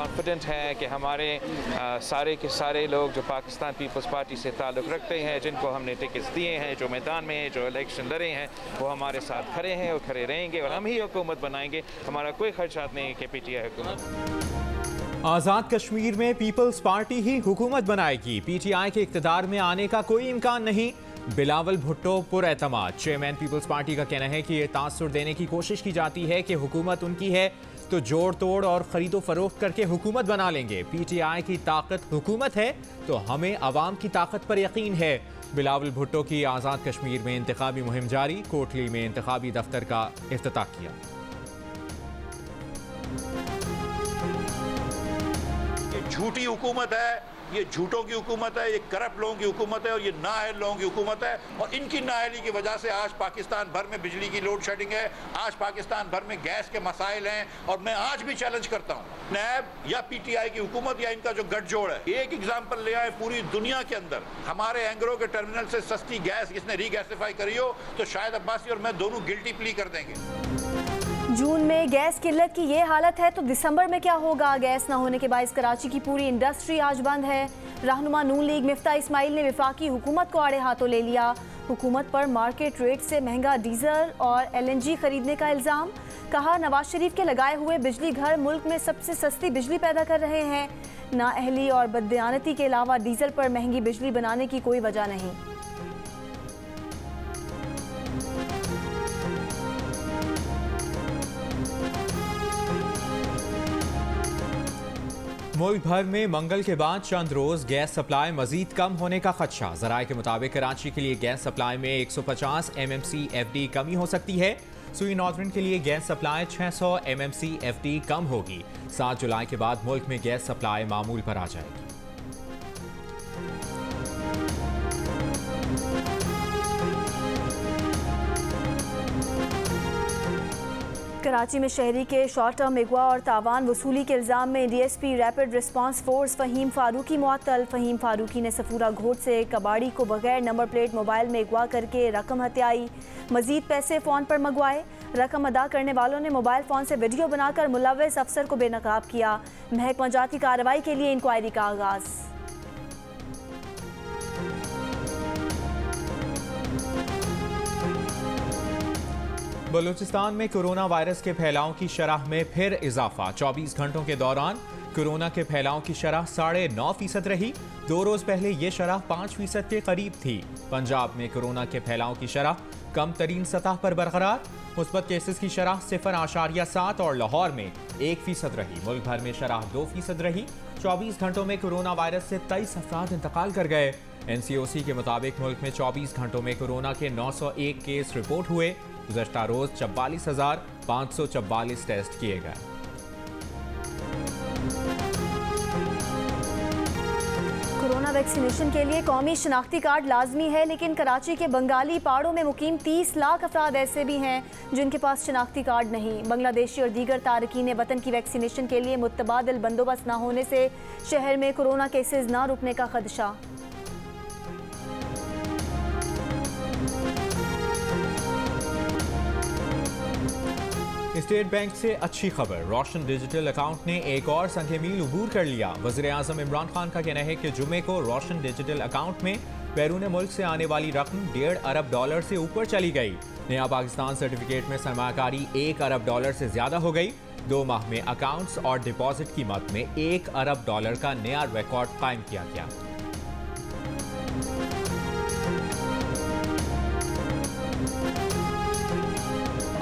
Confident हैं कि हमारे सारे के सारे लोग जो पाकिस्तान पीपल्स पार्टी से ताल्लुक़ रखते हैं, जिनको हमने टिकट्स दिए हैं, जो मैदान में हैं, जो इलेक्शन लड़े हैं, वो हमारे साथ खड़े हैं और खड़े रहेंगे और हम ही हुकूमत बनाएंगे। हमारा कोई खर्चात नहीं है कि PTI हुकूमत। आज़ाद कश्मीर में पीपल्स पार्टी ही हुकूमत बनाएगी। PTI के इक़्तिदार में आने का कोई इम्कान नहीं। बिलावल भुट्टो पुरएतमाद। चेयरमैन पीपल्स पार्टी का कहना है कि ये तासुर देने की कोशिश की जाती है कि हुकूमत उनकी है तो जोड़ तोड़ और खरीदो फरोख्त करके हुकूमत बना लेंगे। PTI की ताकत हुकूमत है तो हमें अवाम की ताकत पर यकीन है। बिलावल भुट्टो की आज़ाद कश्मीर में इंतखाबी मुहिम जारी। कोटली में इंतखाबी दफ्तर का इफ्तिताह किया। ये झूठी हुकूमत है, ये झूठों की हुकूमत है, ये करप्ट लोगों की हुकूमत है और ये नाअहल लोगों की हुकूमत है। और इनकी नाअहली की वजह से आज पाकिस्तान भर में बिजली की लोड शेडिंग है, आज पाकिस्तान भर में गैस के मसाइल हैं। और मैं आज भी चैलेंज करता हूँ नैब या PTI की हुकूमत या इनका जो गठजोड़ है। एक एग्जाम्पल ले आए पूरी दुनिया के अंदर, हमारे एंगरो के टर्मिनल से सस्ती गैस इसने रीगैसिफाई करी हो तो शायद अब्बासी और मैं दोनों गिल्टी प्ली कर देंगे। जून में गैस किल्लत की ये हालत है तो दिसंबर में क्या होगा? गैस न होने के बायस कराची की पूरी इंडस्ट्री आज बंद है। रहनुमा नून लीग मिफ्ता इस्माइल ने वफाकी हुकूमत को आड़े हाथों ले लिया। हुकूमत पर मार्केट रेट से महंगा डीजल और LNG खरीदने का इल्ज़ाम। कहा नवाज शरीफ के लगाए हुए बिजली घर मुल्क में सबसे सस्ती बिजली पैदा कर रहे हैं। नाअहली और बददियानती के अलावा डीजल पर महंगी बिजली बनाने की कोई वजह नहीं। मुल्क भर में मंगल के बाद चंद रोज गैस सप्लाई मजीद कम होने का खदशा। जराये के मुताबिक कराची के लिए गैस सप्लाई में 150 MMC FD कमी हो सकती है। सुई नॉर्दर्न के लिए गैस सप्लाई 600 MMC FD कम होगी। 7 जुलाई के बाद मुल्क में गैस सप्लाई मामूल पर आ जाएगी। कराची में शहरी के शॉर्ट टर्म अगवा और तावान वसूली के इल्ज़ाम में DSP rapid response force Faheem Farooqui मुअत्तल। फ़हीम फारूकी ने सफूरा घोट से कबाड़ी को बगैर नंबर प्लेट मोबाइल में अगवा करके रकम हत्याई। मजीद पैसे फ़ोन पर मंगवाए। रकम अदा करने वालों ने मोबाइल फ़ोन से वीडियो बनाकर मुलव्वस अफसर को बेनकाब किया। महकमा जाती कार्रवाई के लिए इंक्वायरी का आगाज़। बलूचिस्तान में कोरोना वायरस के फैलाव की शरह में फिर इजाफा। 24 घंटों के दौरान कोरोना के फैलाव की शरह 9.5% रही। 2 रोज पहले ये शरह 5% के करीब थी। पंजाब में कोरोना के फैलाव की शरह कम तरीन सतह पर बरकरार। मुस्बत केसेस की शरह 0.7 और लाहौर में 1% रही। मुल्क भर में शरह 2% रही। 24 घंटों में कोरोना वायरस से 23 अफराद इंतकाल कर गए। NCOC के मुताबिक मुल्क में 24 घंटों में कोरोना के 901 केस रिपोर्ट हुए। गुज़श्ता रोज 44,544 टेस्ट किए गए। कोरोना वैक्सीनेशन के लिए कौमी शनाख्ती कार्ड लाजमी है, लेकिन कराची के बंगाली पहाड़ों में मुकीम 30 लाख अफराद ऐसे भी हैं जिनके पास शनाख्ती कार्ड नहीं। बांग्लादेशी और दीगर तारकीन वतन की वैक्सीनेशन के लिए मुतबादिल बंदोबस्त न होने से शहर में कोरोना केसेस न रुकने का खदशा। स्टेट बैंक से अच्छी खबर। रोशन डिजिटल अकाउंट ने एक और संग मील अबूर कर लिया। वज़ीर आज़म इमरान खान का कहना है कि जुमे को रोशन डिजिटल अकाउंट में बैरून मुल्क से आने वाली रकम $1.5 अरब से ऊपर चली गई। नया पाकिस्तान सर्टिफिकेट में सरमाकारी $1 अरब से ज्यादा हो गई। 2 माह में अकाउंट्स और डिपॉजिट कीमत में $1 अरब का नया रिकॉर्ड कायम किया गया।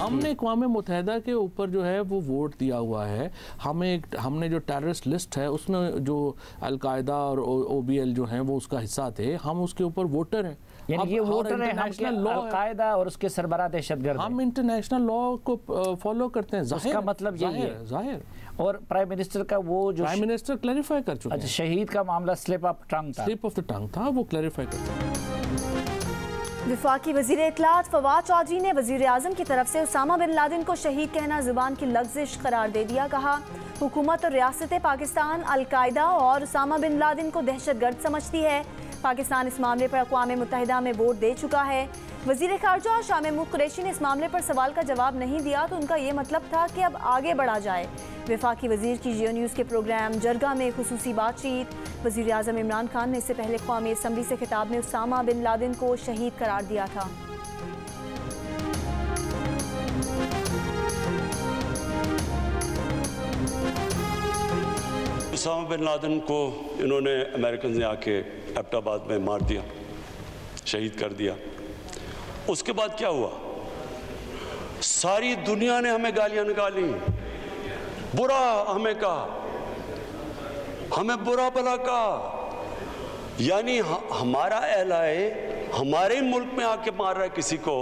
हमने अक़वाम मुत्तहिदा के ऊपर जो है वो वोट दिया हुआ है। हमने जो टेररिस्ट लिस्ट है उसमें जो अलकायदा और OBL जो हैं वो उसका हिस्सा थे, हम उसके ऊपर वोटर हैं। यानी ये वोटर हैं, हम अलकायदा और उसके सरबराह दहशतगर्द, हम इंटरनेशनल लॉ को फॉलो करते हैं। उसका मतलब यही है जाहिर। और प्राइम मिनिस्टर का वो जो प्राइम मिनिस्टर क्लैरिफाई कर चुके हैं। अच्छा, शहीद का मामला स्लिप ऑफ द टंग था, वो क्लैरिफाई कर चुके हैं। वफाकी वज़ीर इत्तलात फवाद चौधरी ने वज़ीर आज़म की तरफ से उसामा बिन लादेन को शहीद कहना ज़ुबान की लग़्ज़िश करार दे दिया। कहा हुकूमत और रियासत पाकिस्तान अलकायदा और उसामा बिन लादेन को दहशतगर्द समझती है। पाकिस्तान इस मामले पर अक़वाम मुत्तहिदा में वोट दे चुका है। वज़ीर ख़ारजा शाह महमूद कुरैशी ने इस मामले पर सवाल का जवाब नहीं दिया तो उनका ये मतलब था कि अब आगे बढ़ा जाए। वफाकी वज़ीर की जियो न्यूज़ के प्रोग्राम जरगा में खुसूसी बातचीत। वज़ीर आज़म इमरान खान ने इससे पहले क़ौमी असम्बली से खिताब में उसामा बिन लादेन को शहीद करार दिया था। उसामा बिन लादेन को इन्होंने अमेरिकन ने आके एबटाबाद में मार दिया, शहीद कर दिया। उसके बाद क्या हुआ? सारी दुनिया ने हमें गालियां निकाली, बुरा हमें कहा, हमें बुरा भला कहा। यानी हमारा एलाए हमारे मुल्क में आके मार रहा है किसी को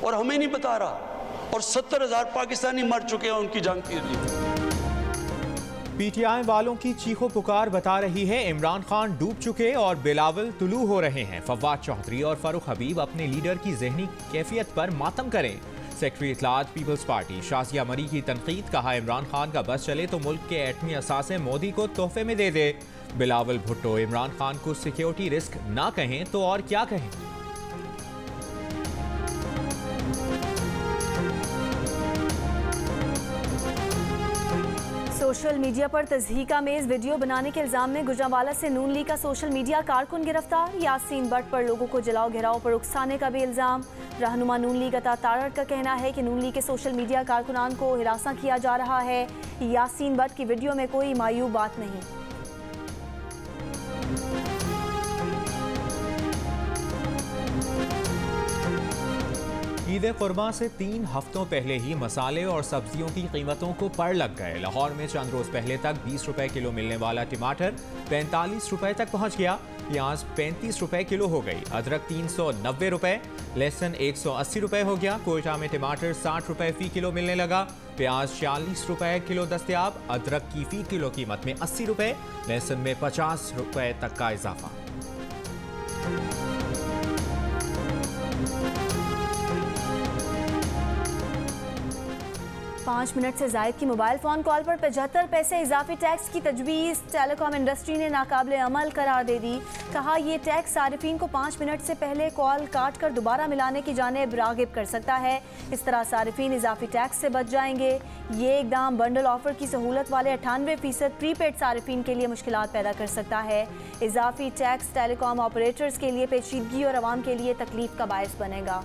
और हमें नहीं बता रहा। और 70,000 पाकिस्तानी मर चुके हैं उनकी जंग के लिए। पीटीआई वालों की चीखो पुकार बता रही है इमरान खान डूब चुके और बिलावल तुलू हो रहे हैं। फवाद चौधरी और फारूक हबीब अपने लीडर की ज़हनी कैफियत पर मातम करें। सेक्रेटरी इत्तलात पीपल्स पार्टी शाज़िया मरी की तनकीद। कहा इमरान खान का बस चले तो मुल्क के एटमी असासे मोदी को तोहफे में दे दे। बिलावल भुट्टो इमरान खान को सिक्योरिटी रिस्क ना कहें तो और क्या कहें। सोशल मीडिया पर तज़हीका मेज़ वीडियो बनाने के इल्ज़ाम में गुजरांवाला से नून लीग का सोशल मीडिया कारकुन गिरफ्तार। यासीन भट्ट पर लोगों को जलाओ घेराव पर उकसाने का भी इल्ज़ाम। रहनुमा नून लीग अता तारड़ का कहना है कि नून लीग के सोशल मीडिया कारकुनान को हिरासा किया जा रहा है। यासीन भट्ट की वीडियो में कोई मायूब बात नहीं। ईद कुर्बान से 3 हफ्तों पहले ही मसाले और सब्जियों की कीमतों को पड़ लग गए। लाहौर में चंद रोज पहले तक 20 रुपए किलो मिलने वाला टमाटर 45 रुपए तक पहुंच गया। प्याज 35 रुपए किलो हो गई। अदरक 390 रुपए, लहसुन 180 रुपए हो गया। कोयटा में टमाटर 60 रुपए फी किलो मिलने लगा। प्याज 40 रुपए किलो दस्तयाब। अदरक की फी किलो कीमत में 80 रुपए, लहसुन में 50 रुपए तक का इजाफा। 5 मिनट से जायद की मोबाइल फ़ोन कॉल पर 75 पैसे इजाफी टैक्स की तजवीज़ टेलीकॉम इंडस्ट्री ने नाकाबिले अमल करार दे दी। कहा यह टैक्स सारिफीन को 5 मिनट से पहले कॉल काट कर दोबारा मिलाने की जानिब रागिब कर सकता है। इस तरह सारिफीन इजाफी टैक्स से बच जाएंगे। ये इकदाम बंडल ऑफर की सहूलत वाले 98% प्रीपेड सारिफीन के लिए मुश्किलात पैदा कर सकता है। इजाफी टैक्स टेलीकॉम ऑपरेटर्स के लिए पेचीदगी और आवाम के लिए तकलीफ का बायस बनेगा।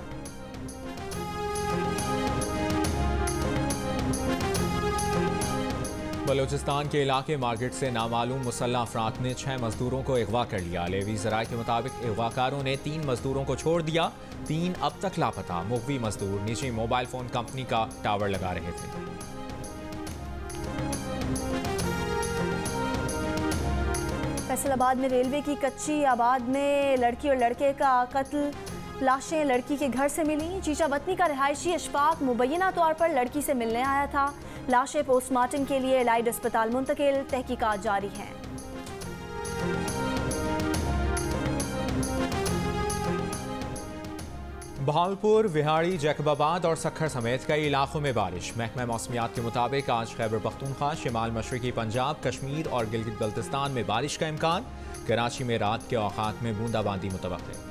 बलूचिस्तान के इलाके मार्केट से नामालूम मुसल्लह अफराद ने 6 मजदूरों को अगवा कर लिया। लेवी ज़राए के मुताबिक अगवाकारों ने 3 मजदूरों को छोड़ दिया। 3 अब तक लापता। मुगवी मजदूर निजी मोबाइल फ़ोन कंपनी का टावर लगा रहे थे। फैसलाबाद में रेलवे की कच्ची आबाद में लड़की और लड़के का कत्ल। लाशें लड़की के घर से मिली। चीचा वतनी का रिहायशी अशफाक मुबैना तौर पर लड़की से मिलने आया था। लाशें पोस्टमार्टम के लिए एलाइड अस्पताल मुंतकिल। तहकीकात जारी हैं। बहावलपुर, विहाड़ी, जैकबाबाद और सखर समेत कई इलाकों में बारिश। महकमा मौसमियात के मुताबिक आज खैबर पख्तूनख्वा, शिमाल मशरकी पंजाब, कश्मीर और गिलगित बल्तिस्तान में बारिश का इम्कान। कराची में रात के औकात में बूंदाबांदी मुतवक्किल।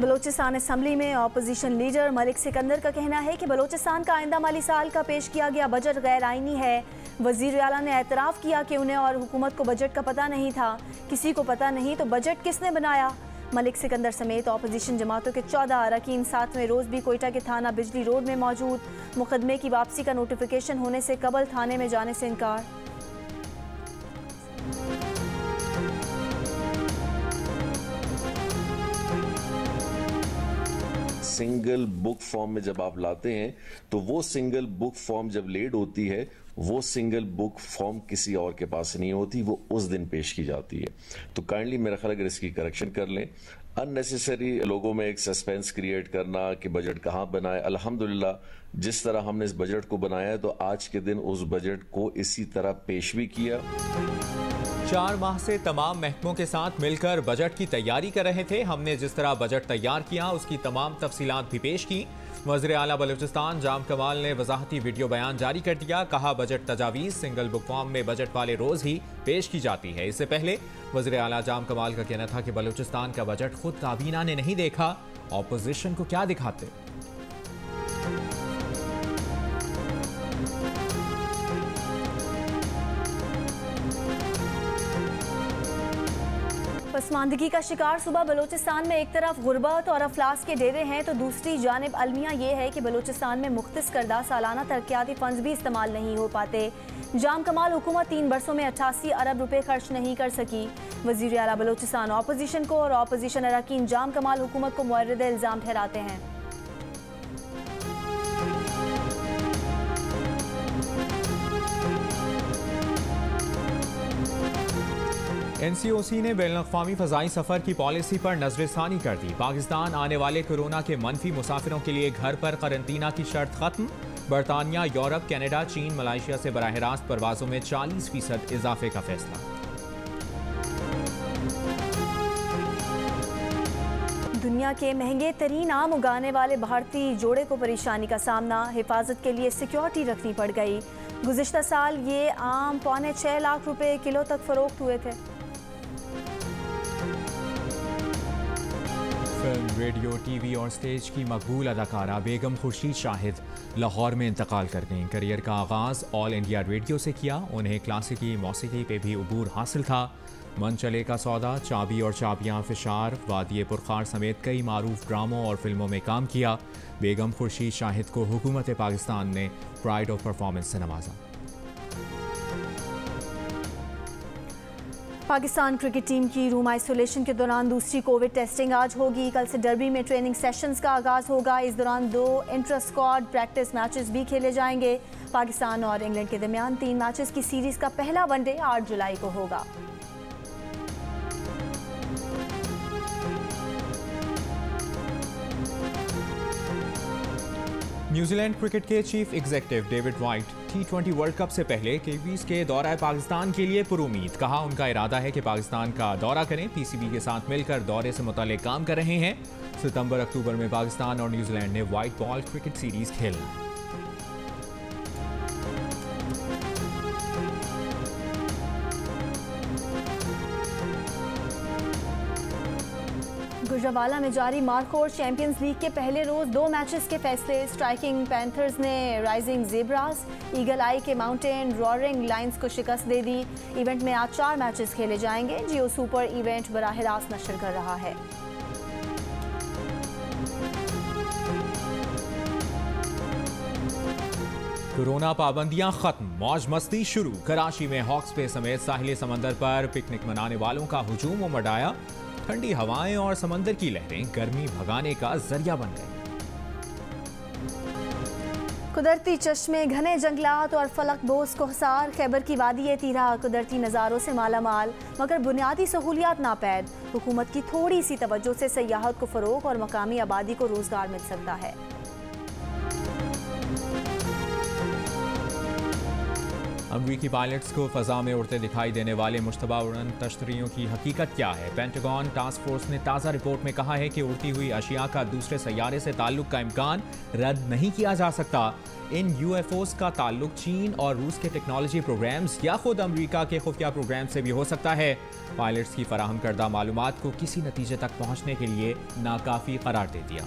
बलोचिस्तान असम्बली में अपोजिशन लीडर मलिक सिकंदर का कहना है कि बलोचिस्तान का आइंदा माली साल का पेश किया गया बजट गैर आईनी है। वज़ीर आला ने एतराफ़ किया कि उन्हें और हुकूमत को बजट का पता नहीं था। किसी को पता नहीं तो बजट किसने बनाया? मलिक सिकंदर समेत अपोजिशन जमातों के 14 अरकान 7वें रोज़ भी कोयटा के थाना बिजली रोड में मौजूद। मुकदमे की वापसी का नोटिफिकेशन होने से कबल थाने में जाने से इनकार। सिंगल बुक फॉर्म में जब आप लाते हैं तो वो सिंगल बुक फॉर्म जब लेड होती है, वो सिंगल बुक फॉर्म किसी और के पास नहीं होती, वो उस दिन पेश की जाती है। तो काइंडली मेरा ख्याल अगर इसकी करेक्शन कर लें। अननेसेसरी लोगों में एक सस्पेंस क्रिएट करना कि बजट कहाँ बनाए। अल्हम्दुलिल्लाह जिस तरह हमने इस बजट को बनाया है तो आज के दिन उस बजट को इसी तरह पेश भी किया। 4 माह से तमाम महकमों के साथ मिलकर बजट की तैयारी कर रहे थे। हमने जिस तरह बजट तैयार किया उसकी तमाम तफसीलात भी पेश की। वज़ीर आला बलूचिस्तान जाम कमाल ने वजाहती वीडियो बयान जारी कर दिया। कहा, बजट तजावीज़ सिंगल बुक फॉर्म में बजट वाले रोज ही पेश की जाती है। इससे पहले वज़ीर आला जाम कमाल का कहना था कि बलूचिस्तान का बजट खुद काबीना ने नहीं देखा, ऑपोजिशन को क्या दिखाते। पसमानदगी का शिकार सूबा बलूचिस्तान में एक तरफ गुर्बत और अफलास के डेरे हैं तो दूसरी जानिब अलमिया ये है कि बलूचिस्तान में मुख्तस करदा सालाना तरक्याती फंड्स भी इस्तेमाल नहीं हो पाते। जाम कमाल हुकूमत 3 बरसों में 88 अरब रुपए खर्च नहीं कर सकी। वज़ीर आला बलूचिस्तान ऑपोजिशन को और ऑपोजिशन अरकान जाम कमाल हुकूमत को मुअर्रिद इल्ज़ाम ठहराते हैं। NCOC ने बैनुल-अक़वामी फ़ज़ाई सफ़र की पॉलिसी पर नज़रसानी कर दी। पाकिस्तान आने वाले कोरोना के मनफी मुसाफिरों के लिए घर पर करंतना की शर्त खत्म। बरतानिया, यूरोप, कनाडा, चीन, मलेशिया से बराह रास्त परवाज़ों में 40% इजाफे का फैसला। दुनिया के महंगे तरीन आम उगाने वाले भारतीय जोड़े को परेशानी का सामना। हिफाजत के लिए सिक्योरिटी रखनी पड़ गई। गुज़िश्ता साल ये आम 6.25 लाख रुपए किलो तक फरोख्त हुए थे। फिल्म, रेडियो, टीवी और स्टेज की मकबूल अदाकारा बेगम खुर्शीद शाहिद लाहौर में इंतकाल कर गईं। करियर का आगाज़ ऑल इंडिया रेडियो से किया। उन्हें क्लासिकी मौसीकी पे भी उबूर हासिल था। मन चले का सौदा, चाबी और चाबियाँ, फिशार, वादिये पुरखार समेत कई मारूफ ड्रामों और फिल्मों में काम किया। बेगम खुर्शीद शाहिद को हुकूमत पाकिस्तान ने प्राइड ऑफ परफॉर्मेंस से नवाजा। पाकिस्तान क्रिकेट टीम की रूम आइसोलेशन के दौरान दूसरी कोविड टेस्टिंग आज होगी। कल से डर्बी में ट्रेनिंग सेशंस का आगाज़ होगा। इस दौरान 2 इंटर स्क्वाड प्रैक्टिस मैचेस भी खेले जाएंगे। पाकिस्तान और इंग्लैंड के दरमियान 3 मैचेस की सीरीज़ का पहला वनडे 8 जुलाई को होगा। न्यूजीलैंड क्रिकेट के chief executive David white T20 world cup से पहले किवीज के दौरा पाकिस्तान के लिए पुरुमीद। कहा, उनका इरादा है कि पाकिस्तान का दौरा करें। PCB के साथ मिलकर दौरे से मुताल्लिक काम कर रहे हैं। सितंबर-अक्टूबर में पाकिस्तान और न्यूजीलैंड ने व्हाइट बॉल क्रिकेट सीरीज खेलना है। गुजरावाला में जारी मार्कोर चैंपियंस लीग के पहले रोज 2 मैचेस के फैसले। स्ट्राइकिंग पैंथर्स ने राइजिंग ज़ेब्रास, ईगल आई के माउंटेन रॉरिंग लाइन्स को शिकस्त दे दी। इवेंट में आज 4 मैचेस खेले जाएंगे। जियो सुपर इवेंट बराह रास्त नशर कर रहा है। कोरोना पाबंदियां खत्म, मौज मस्ती शुरू। कराची में हॉक्स पे समेत साहिल समंदर पर पिकनिक मनाने वालों का हुजूम उमड़ आया। ठंडी हवाएं और समंदर की लहरें गर्मी भगाने का जरिया बन गई। कुदरती चश्मे, घने जंगलात और फलक बोस को हसार। खैबर की वादी तीरा कुदरती नज़ारों से माला माल, मगर बुनियादी सहूलियात नापैद। हुकूमत की थोड़ी सी तवज्जो से सयाहत को फ़रोग और मकामी आबादी को रोज़गार मिल सकता है। अमरीकी पायलट्स को फ़ज़ा में उड़ते दिखाई देने वाले मुश्तबा उड़न तश्तरियों की हकीकत क्या है? पेंटागन टास्क फोर्स ने ताज़ा रिपोर्ट में कहा है कि उड़ती हुई अशिया का दूसरे सैयारे से ताल्लुक का इम्कान रद्द नहीं किया जा सकता। इन UFOs का ताल्लुक चीन और रूस के टेक्नोलॉजी प्रोग्राम्स या खुद अमरीका के खुफिया प्रोग्राम से भी हो सकता है। पायलट्स की फराहम करदा मालूमात को किसी नतीजे तक पहुँचने के लिए नाकाफ़ी करार दे दिया।